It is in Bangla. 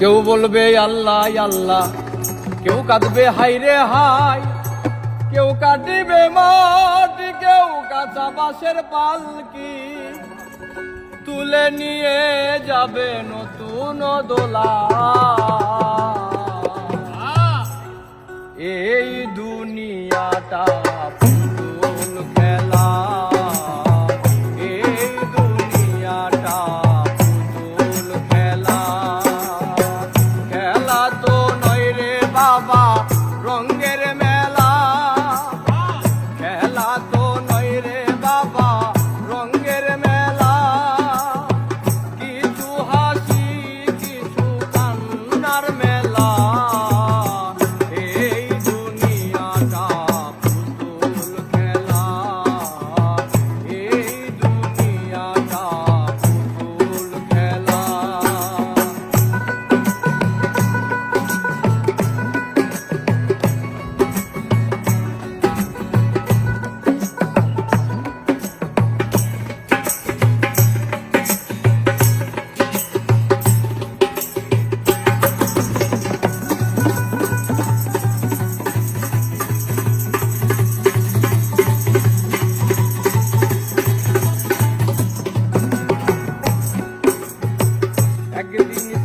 কেউ বলবে আল্লাহ আল্লাহ, কেউ কাঁদবে হাই রে হাই, কেউ কাটিবে মাটি, কেউ কাঁচা বাঁশের পালকি, তুলে নিয়ে যাবে নতুন দোলা। এই দুনিয়াটা পুতুল খেলা, এই দুনিয়াটা পুতুল খেলা। খেলা তো নয় রে বাবা রঙের মেলা, খেলা তো নয় রে বাবা রঙের মেলা। কিছু হাসি কিছু কান্নার মেলা, এই দুনিয়াটা পুতুল খেলা, এই দুনিয়াটা পুতুল খেলা। একদিন